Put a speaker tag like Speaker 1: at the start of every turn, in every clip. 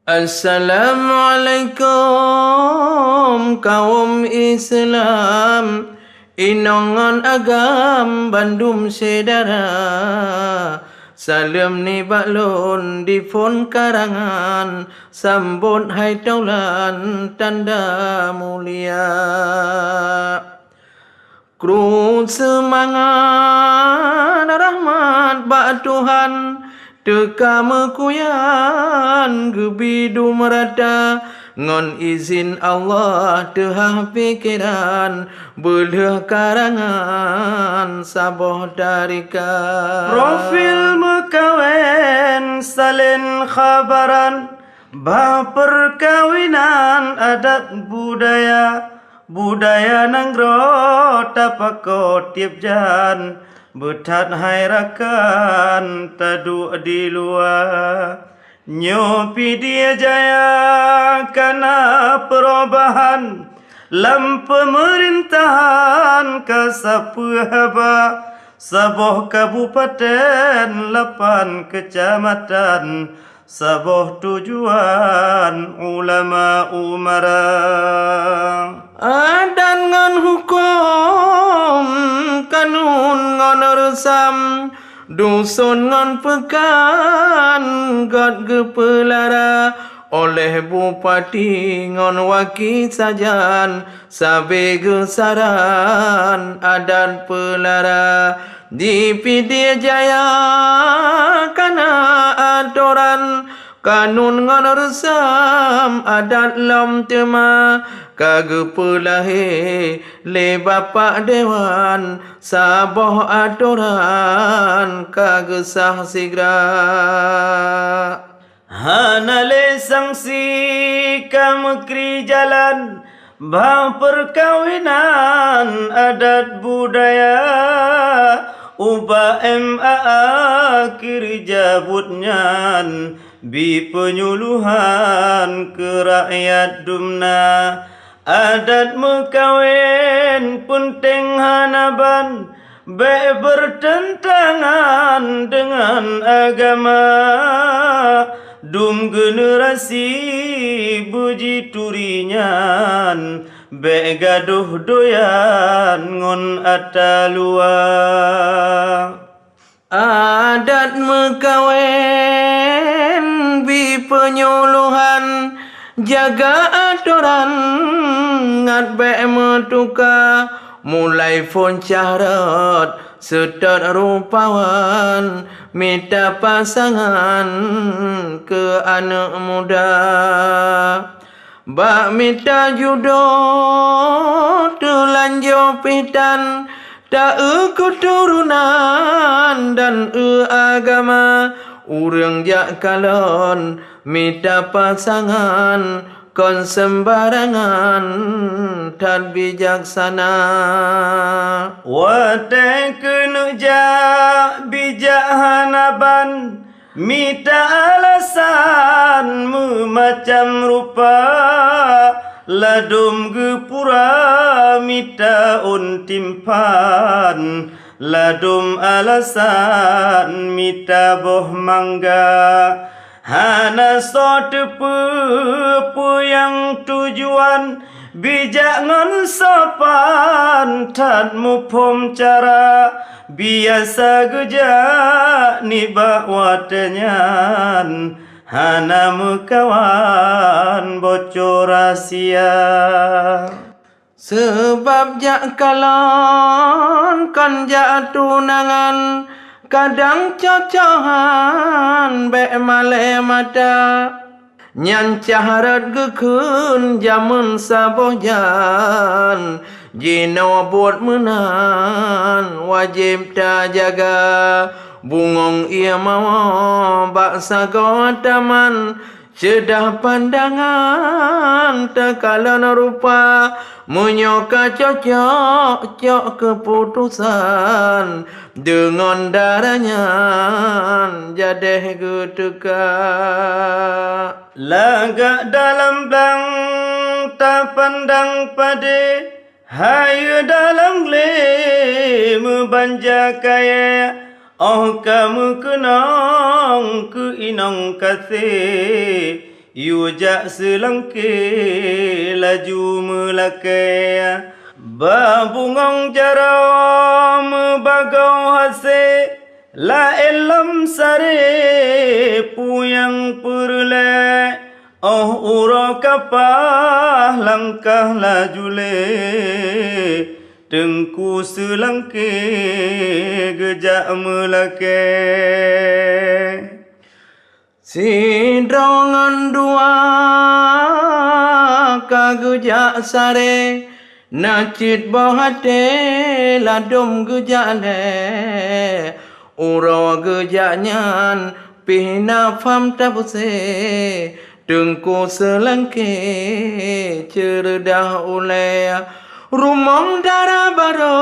Speaker 1: Assalamualaikum kaum Islam, inongan agam Bandung sedara. Salam ni baklon di fon karangan, sambut hai taulan tanda mulia. Kru semangat rahmat bak Tuhan, teka mekuyan gebidu merata, ngon izin Allah tehah pikiran, belah karangan saboh darika.
Speaker 2: Profil mekawen salin khabaran, bah perkawinan adat budaya nanggro tapako tiap jan, betat hai rakan tadu di luar. Nyopi dia jaya kana perubahan, lam pemerintahan kasapahaba, saboh kabupaten 8 kecamatan, saboh tujuan ulama umara.
Speaker 1: Adan ngan hukum kanun ngan resam, dusun ngan pekan god gepelara, oleh bupati ngon wakil sajan, sabe gesaran adan pelara. Di Pidie Jaya kana atoran, kanun ngon resam adat lam tema, kagepulahe le bapak dewan, saboh aturan kagesah sigra.
Speaker 2: Hanale sangsi kamekri jalan, bah perkawinan adat budaya, uba MAA kiri jabutnyan, bi penyuluhan ke rakyat dumna. Adat mekawin penting hanaban, baik bertentangan dengan agama. Dum generasi buji turinyan, baik gaduh doyan ngon atalua.
Speaker 1: Adat mekawin bi penyuluhan, jaga aturan ngat be metuka, mulai fon syarat setat rupawan, minta pasangan ke anak muda. Bak minta jodoh telanjur pitan, tak keturunan dan agama. Urang jak kalon minta pasangan, kon sembarangan dan bijaksana.
Speaker 2: Watai kenu jak bijak hanaban, minta alasan macam rupa, ladum gepura minta untimpan, ladum alasan minta boh mangga. Hana so tepu yang tujuan, bijak ngon sopan tan mupom cara, biasa gejak ni bakwatenyan, hana mekawan bocor rahasia.
Speaker 1: Sebab jak kalon kan jak tunangan, kadang cocohan be male mata, nyan caharat gekun jamun saboh jan, jino buat menan wajib tak jaga. Bungong ia mau baksa taman, sedah pandangan tekalan rupa, menyoka cocok keputusan, dengan darahnya jadeh getuka.
Speaker 2: Lagak dalam blang tak pandang pade, hayu dalam le membanja kaya. Oh kamu kenang ke inang kasih, Yujak selangke laju melakai Babungong jaram bagau hase La elam sare puyang purle Oh uro kapah langkah lajule Tengku selangke gejak melakai
Speaker 1: Sidrongan dua kagujak sare Nacit bohate ladum gujak le Uro gujak nyan pihna fam tabuse Tengku selangke cerdah ule Rumong darah baro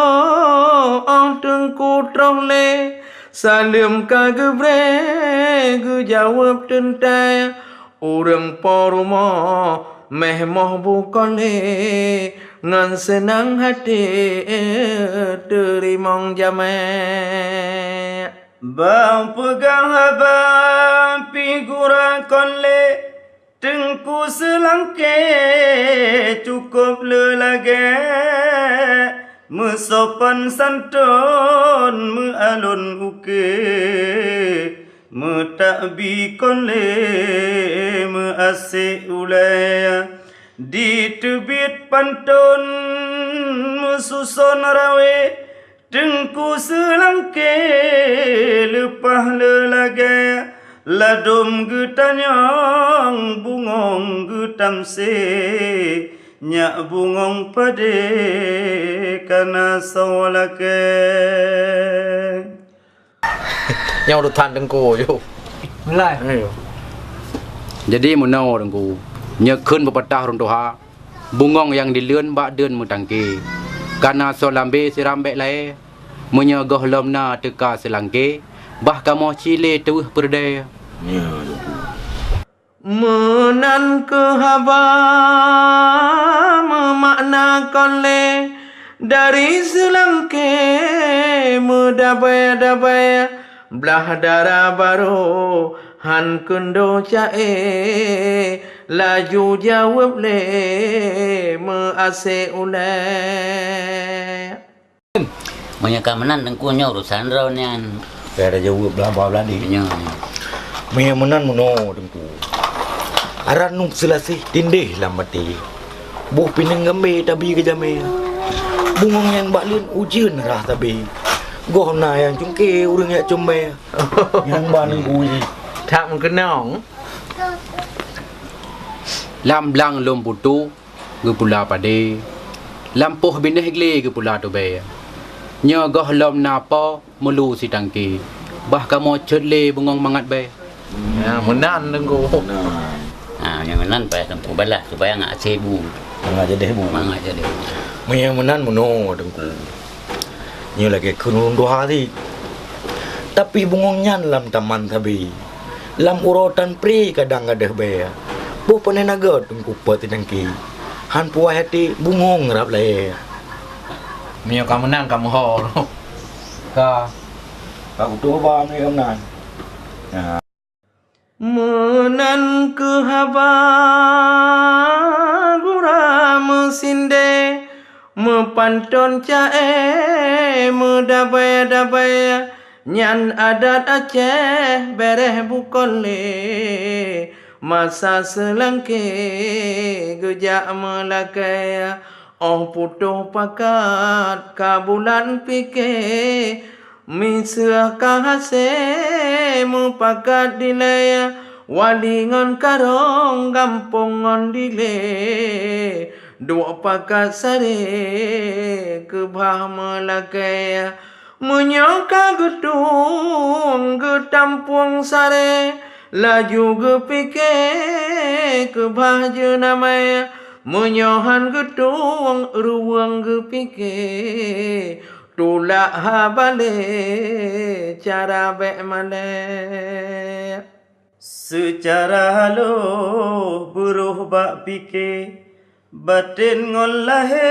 Speaker 1: tengku trole Salim kagebre gujawab tentai Urang porumo mehmoh bukole Ngan senang hati terimong jamai
Speaker 2: Bang pegang habang figura konle Tengku selangke cukup lelage Mesopan santun mealun uke Metakbi konle measik ulaya Di tebit pantun mesusun rawe Tengku selangke lepah lelage Ladum getanyang bungong getamse Nyak bungong pade kana sawalake
Speaker 1: Nhau được than tengku je
Speaker 3: Mulai.
Speaker 4: Jadi menau dengku nyekun pepatah rung toha bungong yang dilieun bak deun mutangke kana solambe sirambe lae menyegoh lomna teka selangke bah kamu cile tuh perdaya
Speaker 1: Menan ke haba memaknakan le Dari selangke medabaya-dabaya Belah darah baru han kendo cae Laju jawab le mease ulai
Speaker 5: Menyakamanan tengkunya urusan raunian
Speaker 3: Kaya dah jawab belah beladi.
Speaker 5: nya
Speaker 3: Menan muno tengku. Aran nuk selasi tindih lamati. Buh pineng gambe tabi ke jame. Bungong yang baklin ujian rah tabi. Goh na yang cungke urang yak combe. Yang ban uji.
Speaker 1: Tak mengenang
Speaker 4: lam blang lom putu gepula pade lampuh bineh gle gepula tu be nyegoh lomna pa melu si tangke bah kamu cetle bungong mangat be
Speaker 1: Ya menan tengku
Speaker 5: yang nan pa tengku bala supaya ngak sebu
Speaker 3: Mangga jadi bu.
Speaker 5: mangat jadi
Speaker 3: Menan muno tengku. Nyo lagi kunun doha ti. Tapi bungong nyan lam taman tabi. Lam urotan pri kadang ada be. Bu panenaga tengku patinangki. Han puah hati bungong rap le.
Speaker 1: Mio kamu menang kamu ho
Speaker 4: ka
Speaker 3: Aku tu bang ni kamnan.
Speaker 1: Menan ke haba gura mesinde Mepanton cae medabaya-dabaya Nyan adat Aceh bereh bukole Masa selangke gejak melakaya Oh putuh pakat kabulan pike Misah kahase mupakat dilaya Walingon karong gampongon dile Dua pakat sare kebah melakaya Menyoka gedung getampuang sare Laju gepike kebah jenamaya Menyohan gedung ruang gepike Tulak habale cara bek male
Speaker 2: Secara halo buruh bak pike Batin ngolahe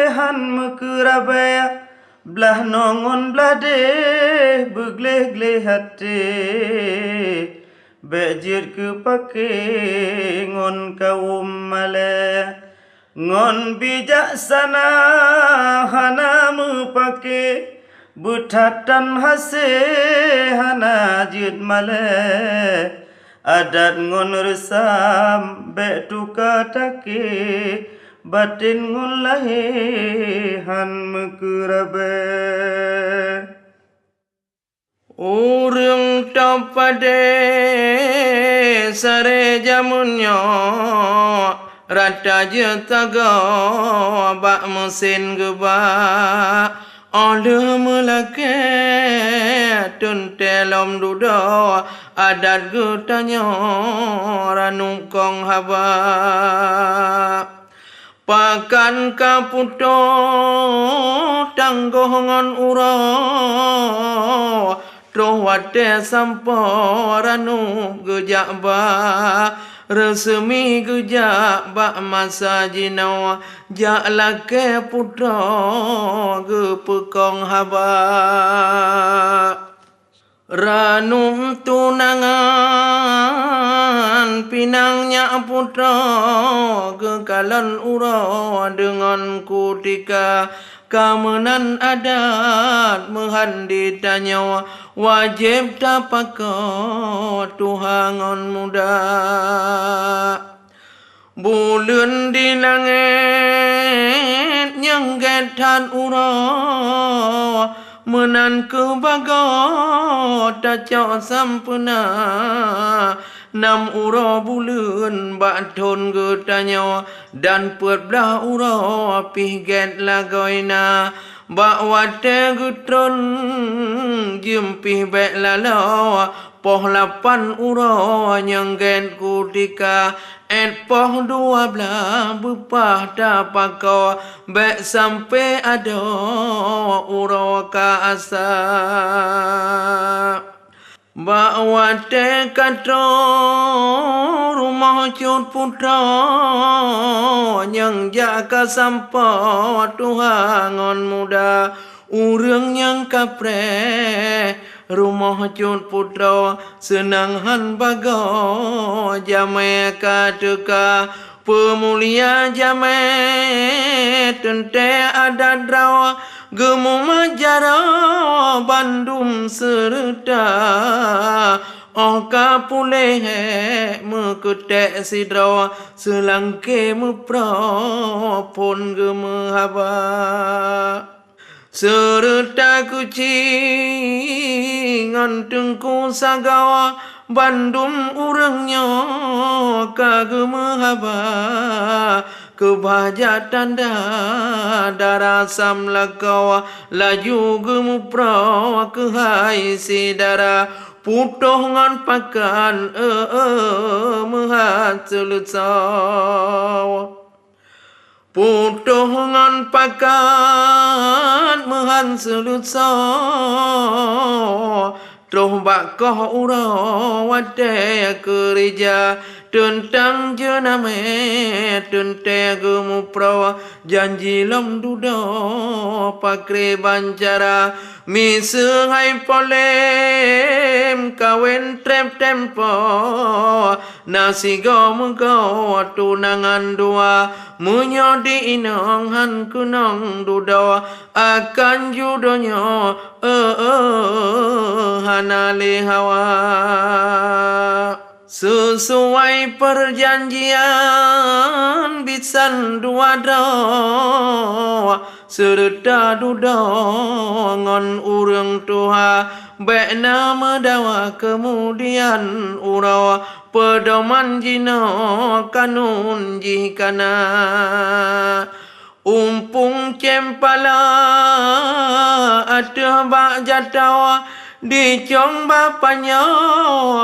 Speaker 2: han mekerabaya Belah nongon blade begleh-gleh hati bejir ke pake ngon kaum male ngon bijaksana hana mupake butatan hase hana jid male adat ngon resam be tuka take batin ngon lahe han mekurabe
Speaker 1: urang tapade sare jamunnya rata jetaga bak mesin geba Ada melake tun telom duda adat gutanya ranukong haba pakan kaputo tanggohongon uro trohwate samporanu gejak ba resemi gejak bak masa jinawa jak lake putra gepekong haba ranum tunangan pinangnya putra kekalan ura dengan kutika kamenan adat menghandi tanya wajib tapaka tuhangon muda bulan di langit nyenggetan ura menan kebaga tacak sampuna nam ura bulan baton getanya dan perbelah ura pihget lagoina bak wate gutron jempih bek lala poh lapan ura nyengget kutika et poh 12 bupah tapaka bek sampai ada ura ka asa Bawate kato rumah cut putra yang jaka sampa tuhangon muda urang yang kapre rumah cut putra senang han baga jame kateka pemulia jame tente adat rawa Gemu majara Bandung serta Oka puleh Mekutek sidra Selangke mepra Pun gemu haba Serta kucing Antengku sagawa Bandung urangnya Kagemu haba Kebaja tanda darasam lakawa laju gemupra kehai sidara putoh ngan pakan mehat selutsaw putoh ngan pakan mehat selutsaw troh bakoh ura wate kerja tentang jename tente gemupra janji lom duda pakre bancara misehai polem kawin trep tempo nasi gom go tunangan dua munyodi inong han kunong duda akan judonya hanale hawa sesuai perjanjian bisan dua doa serta duda ngon urang tuha bek nama dawa kemudian urawa pedoman jino kanun jikana umpung cempala ada bak jatawa Dicong bapanya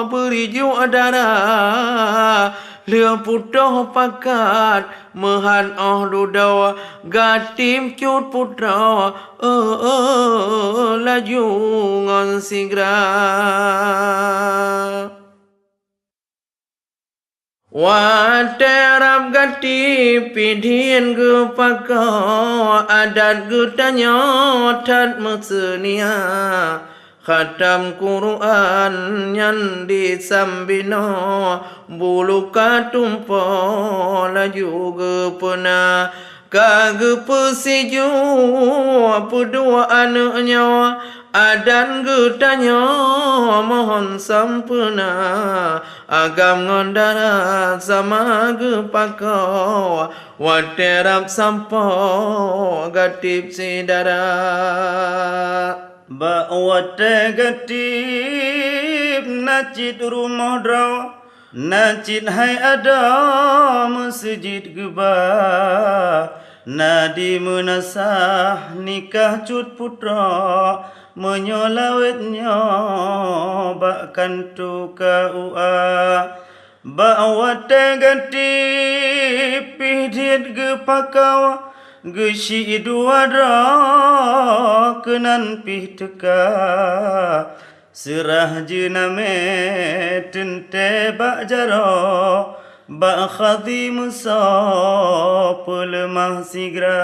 Speaker 1: beri darah Lia putra pakat mehan duda gatim cut putra laju ngon sigra Waterap gati pidhin gepaka adat gutanya tat mesenia khatam Quran nyan di sambino bulu katumpo laju gepena kage pesiju pedua anaknya adan getanya mohon sampuna agam ngondara sama gepakau waterap sampo gatip sidara
Speaker 2: ba wate gatip nacit rumah draw nacit hai ada masjid geba nadi menasah nikah cut putra menyolawetnya bakkan tu kaua bawate gati pidit gepakau gesi dua dra kenan pih teka serah jename tente bak jaro bak khadim sopul lemah sigra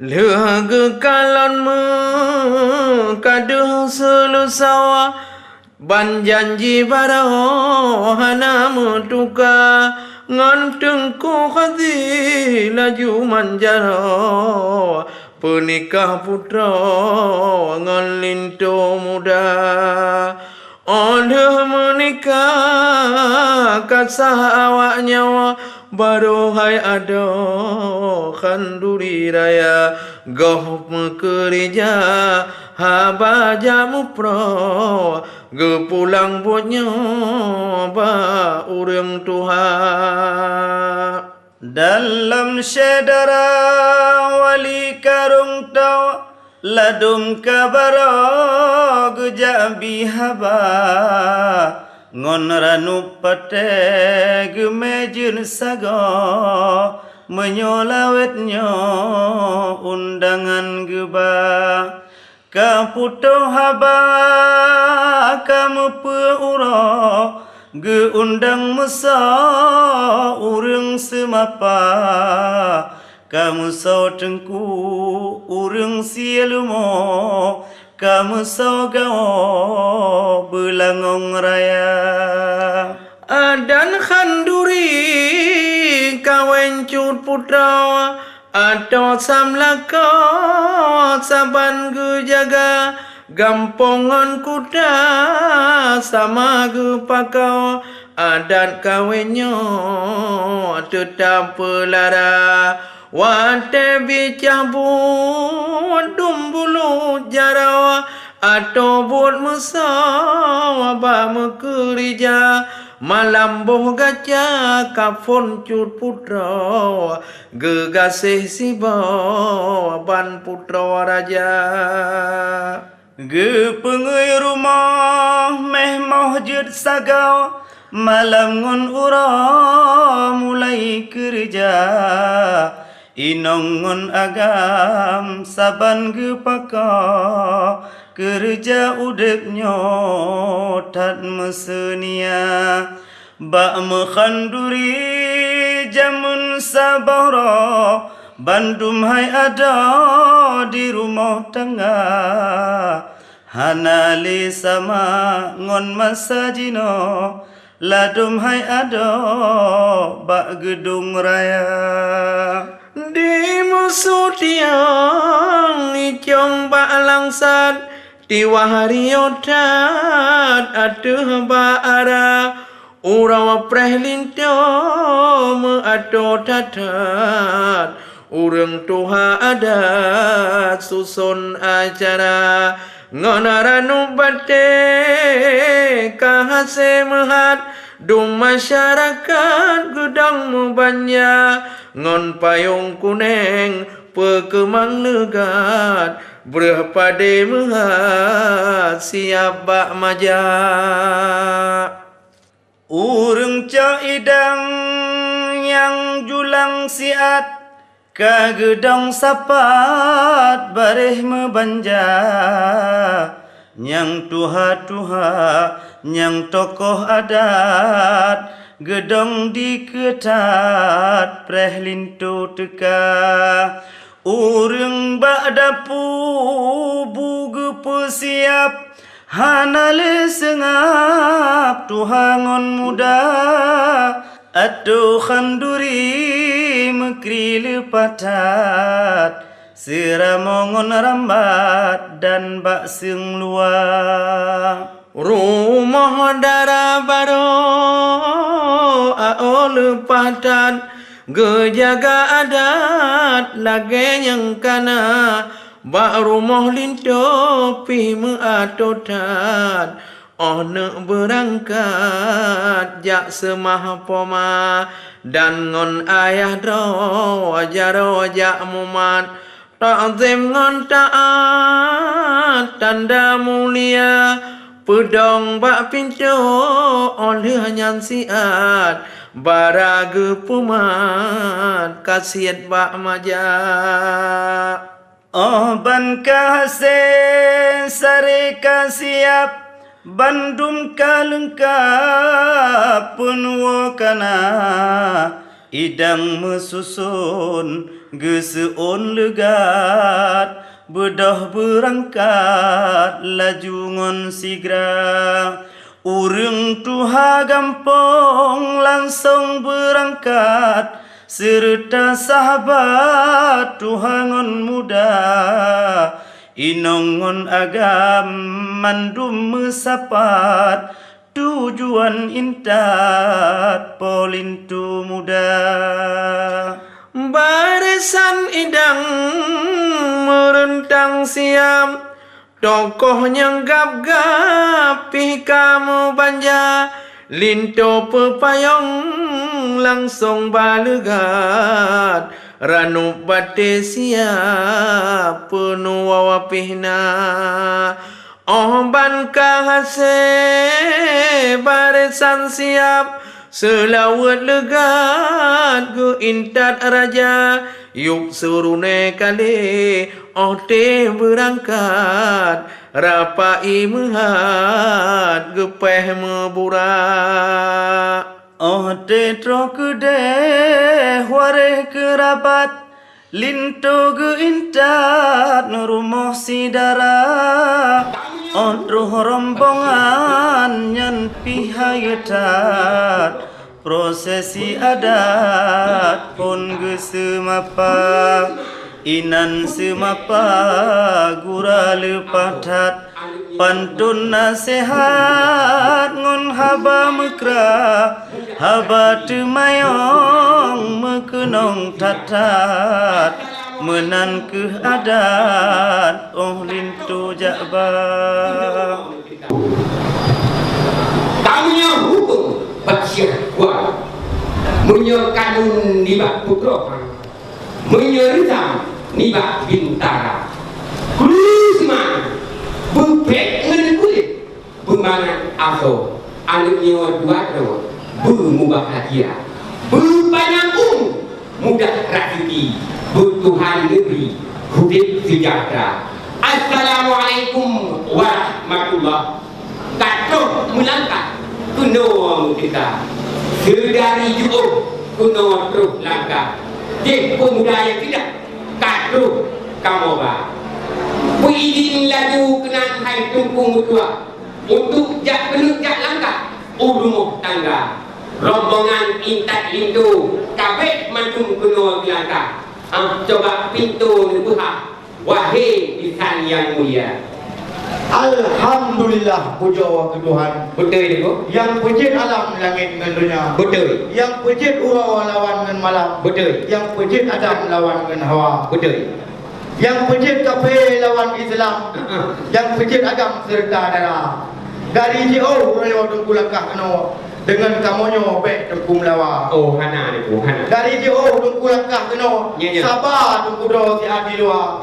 Speaker 1: Lega kalon me kaduh sulusawa ban janji baro hana mutuka ngan tengku khadi laju manjaro penikah putra ngan linto muda Oleh menikah kasah awak nyawa baru hai ada khanduri raya goh mekerja haba jamu pro ge pulang botnya ba urang Tuhan
Speaker 2: dalam syedara wali karung tawa ladum kabaro gujabi haba ngon ranu pate gemejun sago menyolawetnya undangan geba kaputo haba kamu peuro ge undang musa urang semapa kamu sau tengku urang sielumo kamu sau gao belangong raya
Speaker 1: adan khanduri kawen cut putra atau samlaka saban ge jaga gampongan kuda sama ge pakau adat kawennya tetap pelara wate bicabut dumbulu jarawa atau buat musa ba mekerja malam boh gaca kafon cut putra gegasih siba ban putra raja
Speaker 2: ge pengui rumah meh mahjud sagau malam ngun ura mulai kerja inongun agam saban gepaka kerja udepnya tat mesenia bak mekhanduri jamun sabara bandum hai ada di rumah tengah hanali sama ngon masajino ladum hai ada bak gedung raya
Speaker 1: di musuh tiang icong bak langsat tiwa hari otat atuh ba ara urawa prehlinto me ado tatat urang tuha adat susun acara ngonaranu bate kahase mehat dum masyarakat gudang mubanya ngon payung kuneng pekemang negat berpade mehat siap bak maja
Speaker 2: urang caidang yang julang siat kagedong sapat bareh mebanja nyang tuha-tuha nyang tokoh adat gedong diketat prehlintu teka urang bak dapu buge rupa siap hanale sengap tuhangon muda atu khanduri mekri lepatat seramongon rambat dan bak seng luar
Speaker 1: Rumah dara baro aol patat gejaga adat lage yang kana ba rumah linto pi meatotat ne berangkat jak semah poma dan ngon ayah do jaro jak mumat ta'zim ngon taat tanda mulia pedong bak pintu oleh nyan siat barage pumat kasiat bak majak
Speaker 2: ban kahase sare kasiap bandum kalengkap penuh kana idang mesusun geseon legat bedah berangkat laju ngon sigra urang tuha gampong langsung berangkat serta sahabat tuhangon muda inongon agam mandum mesapat tujuan intat polintu muda
Speaker 1: barisan idang merentang siam tokoh yang gap-gap pi kamu banja linto pepayong langsung balegat ranu bate siap penuh wapihna ban kahase barisan siap selawat legat ke intat raja yuk surune kali te berangkat rapai mehat gepeh meburak
Speaker 2: te tro kede ware kerabat linto ge intat rumah sidara roh rombongan nyan pihayetat prosesi adat pun ge semapa inan semapa gura lepatat pantun nasihat ngon haba mekra haba temayong mekenong tatat menan ke adat lintu jakba
Speaker 6: tamunya hukum basyah kuat menyekanun nibak pukro menyerita nibak bintara Krishna bupek ngen kulit bermangan aso anaknya dua do bermubahagia berpanjang mudah rezeki bertuhan negeri hidup sejahtera. Assalamualaikum warahmatullah. Katuh melangkah kuno kita sedari ju'uh kuno terus langkah di pemuda yang tidak katuh kamoba Puidin laju kenang hai tungkung mutua untuk jak penuk jak langkah urumuh tangga rombongan intat lintu kabeh mantung kuno langkah coba pintu buka wahai insan yang mulia.
Speaker 3: Alhamdulillah puja ke Tuhan.
Speaker 6: Betul itu.
Speaker 3: Yang pejit alam langit dengan dunia.
Speaker 6: Betul.
Speaker 3: Yang pejit ura lawan dengan malam.
Speaker 6: Betul.
Speaker 3: Yang pejit Adam lawan dengan Hawa.
Speaker 6: Betul.
Speaker 3: Yang pejit kafir lawan Islam. Yang pejit agam serta darah. Dari jauh rayo dengku langkah kena dengan kamonyo bek dengku melawa.
Speaker 6: Oh hana itu hana.
Speaker 3: Dari jauh dengku langkah kena sabar dengku do si adi luar.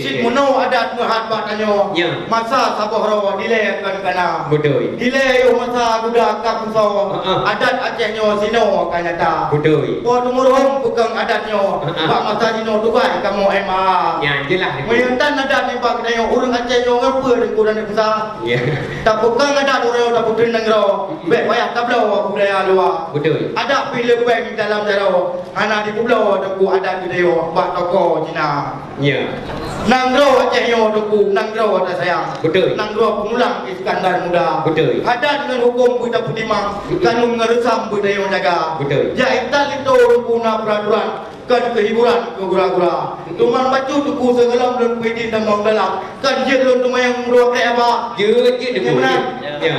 Speaker 3: Sit muno adat muhat batanyo. Masa sabah ro dile kan kana.
Speaker 6: Betul.
Speaker 3: Dile yo masa kuda kapso adat Acehnya sino kanata.
Speaker 6: Betul.
Speaker 3: Po tumurhom pegang adatnyo. Pak masa sino Dubai kamu MA.
Speaker 6: Ya jelas.
Speaker 3: Meyantan adat ni pak dayo urang Acehnya ngepe dengku dan besar.
Speaker 6: Ya.
Speaker 3: Tak pegang adat ro tak putrin nang ro. Bek payah tak pulau budaya luar.
Speaker 6: Betul.
Speaker 3: Ada film bank dalam darah. Anak di pulau aku ada video bak toko Cina.
Speaker 6: Ya.
Speaker 3: Nanggro Aceh yo duku, nanggro ada sayang.
Speaker 6: Betul.
Speaker 3: Nanggro pengulang Iskandar Muda.
Speaker 6: Betul.
Speaker 3: Ada dengan hukum kita putimang, kanun ngeresam budaya menjaga.
Speaker 6: Betul.
Speaker 3: Jaitan itu guna peraturan kan kehiburan ke gura-gura. Tuman baju duku segelam dan pedi demam dalam. Kan je lu tumayang dua kayak apa?
Speaker 6: Je debu. Ya.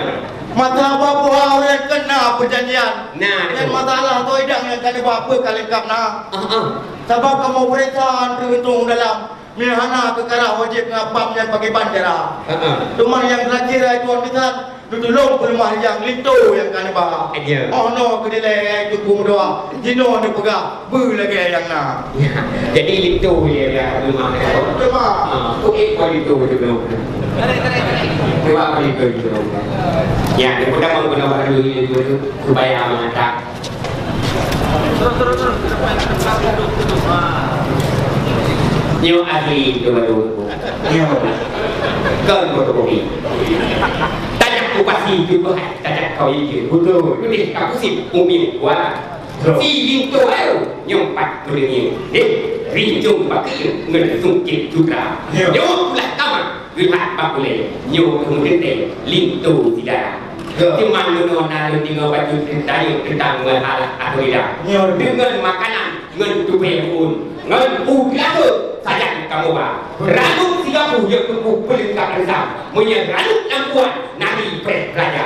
Speaker 3: Mata apa orang kena perjanjian.
Speaker 6: Nah,
Speaker 3: dan masalah tu idang yang kena apa kali kap na. Sebab kamu perintah terhitung dalam Mihana kekara wajib ngapam yang pakai bandera. Cuma yang terakhir itu orang tolong pelemah yang lintu yang kan bah.
Speaker 6: Ya.
Speaker 3: Oh no kedile itu kumdoa. Jino ni pegah bu lagi yang na.
Speaker 6: Jadi lintu ya rumah.
Speaker 3: Cuma
Speaker 6: Okey kau lintu juga. Coba lintu juga. Ya, dia pun menggunakan dulu itu supaya mengatakan. Terus. Nyo ahli dua-dua. Nyo. Kan fotokopi. Tanya aku pasti juga. Tanya kau ini. Betul. Ini aku sih umum gua. Si lintu ayo nyompat berdiri. Rinjung pakai ngetung juga. Nyo pula kawan. Lihat apa boleh. Nyo kemudian lintu tidak. Cuma mengenal dengan baju tentang hal atau tidak. Dengan makanan, dengan tubuh pun, dengan udara saja kamu bah. Ranuk 30 yang tubuh pelengkap bersama. Menyerang yang kuat nari raja.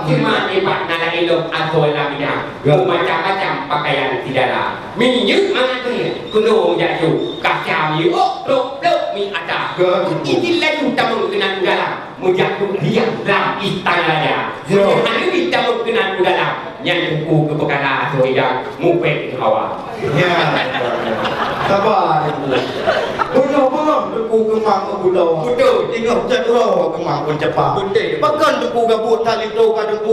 Speaker 6: Cuma hebat nala elok atau lamida. Macam-macam pakaian tidaklah. Minyak mana tu? Kuno jatuh. Kacau ni. Blok mi ada. Ini lalu tamu kena negara. Menjatuh dia dalam istana raja. Hanya kita mengenal dalam yang tuku ke perkara atau tidak mupet awak.
Speaker 3: Ya. Sabar. Belum tuku kemang ke pulau. Betul. Tengok jadwal kemang pun cepat.
Speaker 6: Betul.
Speaker 3: Bahkan tuku gabut tali tu ka tuku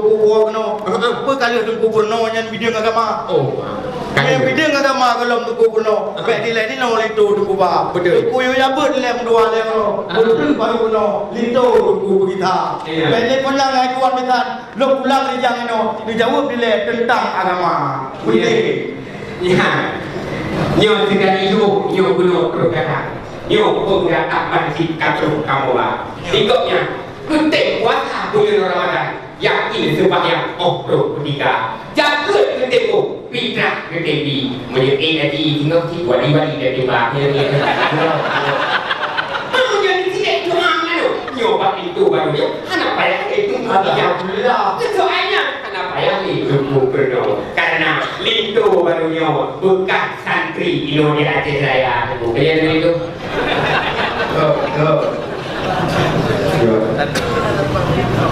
Speaker 3: buah kena. Apa kali tuku purno yang bidang agama.
Speaker 6: Oh.
Speaker 3: Yang bidang agama kalau tuku purno. Baik dilai ni no itu tuku bah.
Speaker 6: Betul.
Speaker 3: Tuku yo yabut lem dua lem no. Betul baru purno. Lito tuku kita. Baik ni pulang ai tuan metan. Lo pulang di jang no. Dijawab dilai tentang agama. Betul.
Speaker 6: Ya. Nyo tidak hidup, nyo guna perkara. Nyo pun tak masih kacau kamu lah. Ikutnya, penting puasa bulan Ramadan. Yakin sembahyang oktober ketiga. Jaga ketemu fitrah ketepi. Menjadi tadi tinggal si wali-wali dari bahaya. Mau jadi tidak cuma mana? Nyo bab itu baru dia. Anak payah itu
Speaker 3: Alhamdulillah.
Speaker 6: Soalnya anak payah itu berdoa. Karena lintu barunya bekas santri Indonesia Aceh saya. Kaya itu.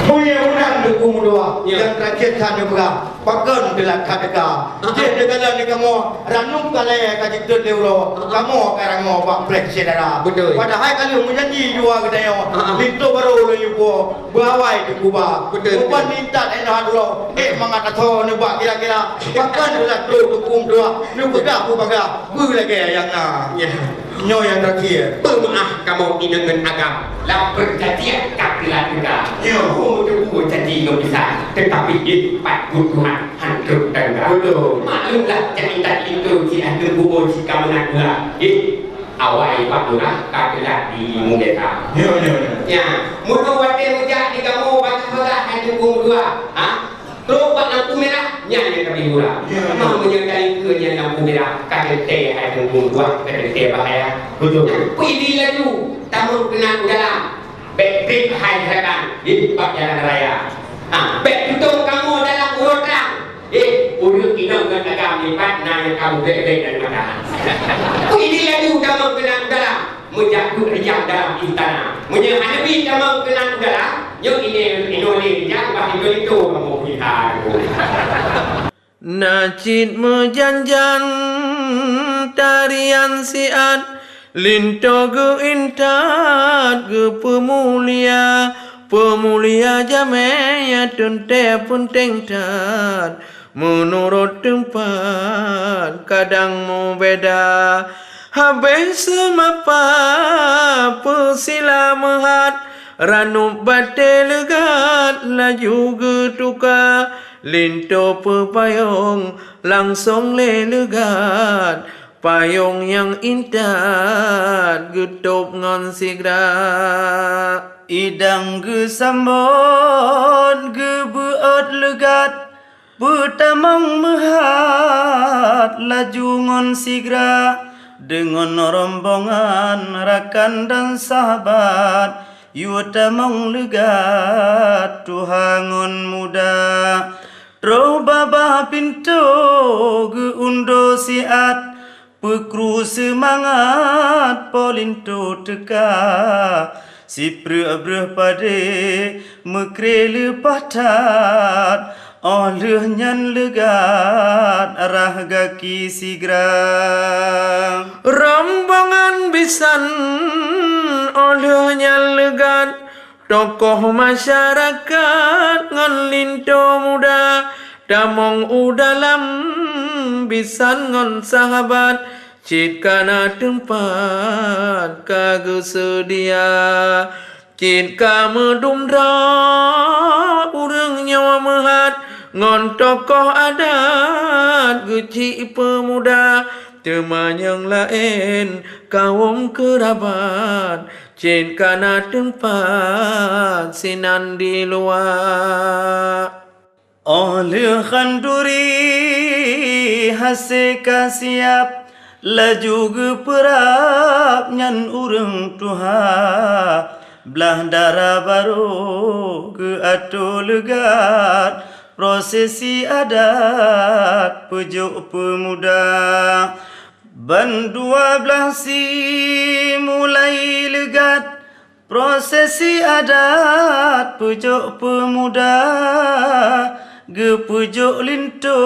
Speaker 3: Punya unang dukung dua yang terakhir sana berang. Pakan delat kadeka. Jadi kalau ni kamu ranum kali kaji terdeuro, kamu sekarang mau bak break sedara.
Speaker 6: Betul.
Speaker 3: Padahal kalau menjadi dua kedai itu baru lo yuko bawai di Kuba.
Speaker 6: Betul.
Speaker 3: Kuba minta enak dulu. Mangat atau ni bak kira-kira. Pakan delat dukung dua. Ni bedah ku baga. Lagi yang na. Nyo yang terakhir.
Speaker 6: Pemaaf kamu dengan agam. Lah perjanjian kapilan juga. Yo, itu janji nggak bisa. Tetapi empat Tuhan hancur tangga.
Speaker 3: Betul.
Speaker 6: Maklumlah cerita itu si hancur kubur si kamu nak gula. Awal Pak Lurah kapilan di Mudeta. Ya, mulu wadah mujak di kamu baca lah hancur kubur dua. Terus Pak lampu merah nyanyi kami gula. Mau menyertai ke nyanyi lampu merah kaki teh hancur kubur dua kaki teh bahaya.
Speaker 3: Betul.
Speaker 6: Pilih laju tamu kena dalam backtrip hajatan di Pak Jalan Raya. Back tutup kamu dalam urutan. Urut kita dengan agam lipat nanya kamu bebek dan makanan. Pilih laju tamu kena dalam menjatuh riang dalam istana. Menyehanabi tamu kena dalam. Yuk ini Indonesia bagi itu kamu kita.
Speaker 1: Najid mejanjan tarian siat linto ge intat ge pemulia jamaya tunte pun tengtat menurut tempat kadang mu beda habis semapa pesila mehat Ranu bate legat laju getuka linto pepayong langsung le legat payung yang indah getup ngon sigra
Speaker 2: idang ge sambon ge beot legat pertamang mehat laju ngon sigra dengan rombongan rakan dan sahabat yutamang legat tuhangon muda Roh baba pintu ge undo siat pekru semangat polinto teka si preh pade mekre patat oleh nyan legat arah gaki sigra
Speaker 1: rombongan bisan oleh nyan legat tokoh masyarakat ngan linto muda damong udalam bisan ngon sahabat cit kana tempat kage sedia cit ka medumra urang nyawa mehat ngon tokoh adat geci pemuda teman yang lain kaum kerabat cin kana tempat sinan di luar
Speaker 2: oleh khanduri haseka siap laju ge perap nyan urang tuha belah dara baru ge atu legat prosesi adat pujuk pemuda ban 12 si mulai legat prosesi adat pujuk pemuda ge pujuk linto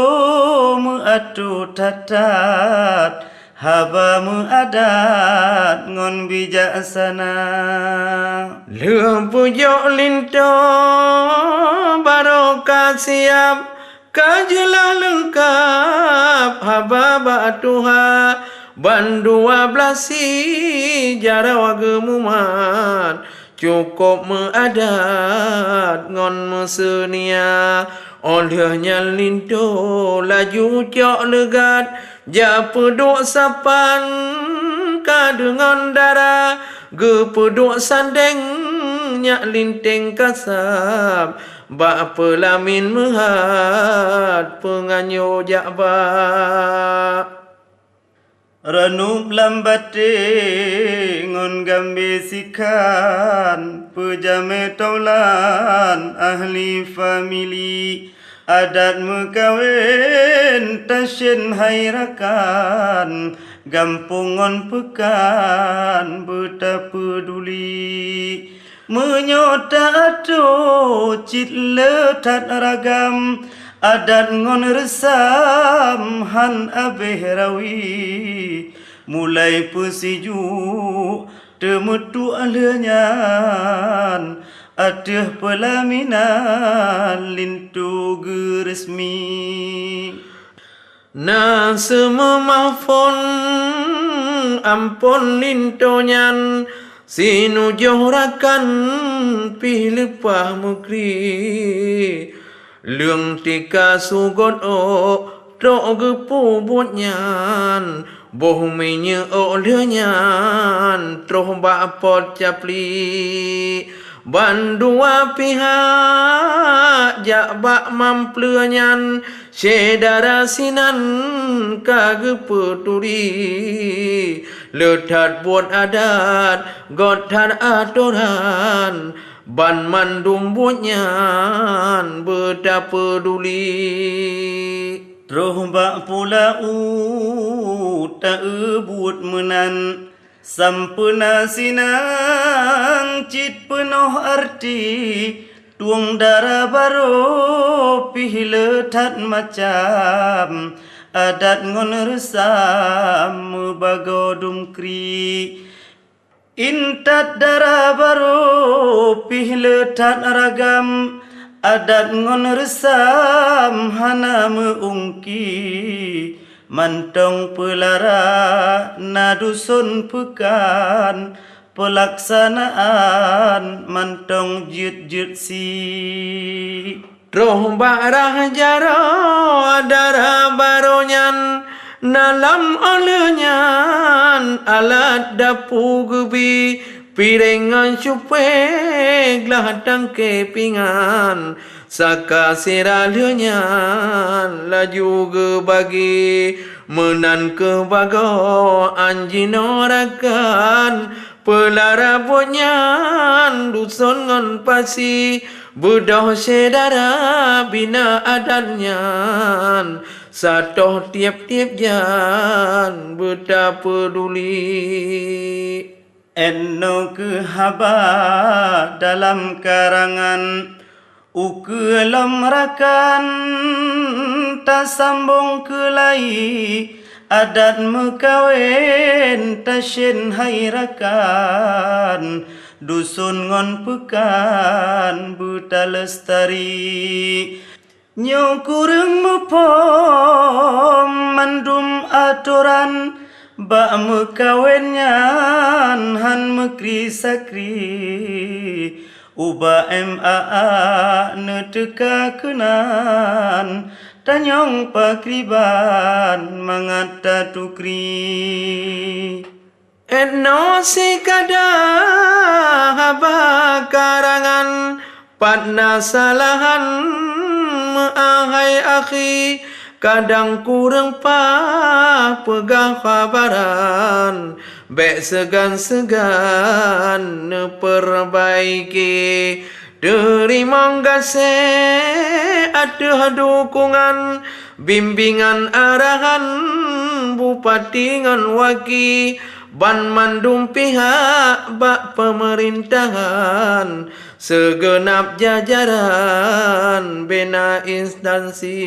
Speaker 2: meatu tatat haba adat ngon bijaksana
Speaker 1: Leuh pujuk linto barokah siap kajelah lengkap haba batuha ban 12 si jarawa gemuman cukup meadat ngon mesenia olehnya linto laju cok legat ja peduk sapan kadengan darah ge peduk sandeng nyak linteng kasab ba pelamin mehat penganyo jakba
Speaker 2: Ranup lambate ngon gambe sikan pejame taulan ahli famili adat mekawin tasyen hairakan gampungon pekan beta peduli menyota ado cit letat ragam adat ngon resam han abeh rawi mulai pesiju temetu alenyan adeh pelaminan lintu geresmi
Speaker 1: na sememafon ampon lintonyan sinu johrakan pilipah mukri lương tika sugot o trọ gepu buat nyan boh menye o lơ nyan troh ba pot capli ban dua pihak jak bak mampleu nyan sedara sinan kage peturi letat buat adat gotat atoran ban mandum bunyan beda peduli
Speaker 2: Roh bak pula tak ebut menan sampuna sinang cit penuh arti tuang darah baro pih letat macam adat ngon resam bagodum kri intat darah baru pih letat ragam adat ngon resam hana meungki mantong pelara na dusun pekan pelaksanaan mantong jut si
Speaker 1: Roh barah jaro darah baronyan Nalam olehnya alat dapu gebi pirengan cupek lah tangke pingan saka siralnya laju ge bagi menan ke bago anjinorakan pelarabutnya dusun ngon pasi budah sedara bina adannya satoh tiap-tiap jan beta peduli
Speaker 2: enno ke haba dalam karangan ukelam rakan ta sambung kelai adat mekawin ta syen hairakan dusun ngon pekan buta lestari nyo kurang mepom mandum aturan ba mekawenyan han mekri sakri uba maa neteka kenan tanyong pakriban mangata tukri
Speaker 1: Eno si kada haba karangan padna salahan ahai akhi kadang kurang pa pegah kabaran bek segan-segan perbaiki terima kasih ada dukungan bimbingan arahan bupati ngan waki ban mandum pihak bak pemerintahan segenap jajaran bina instansi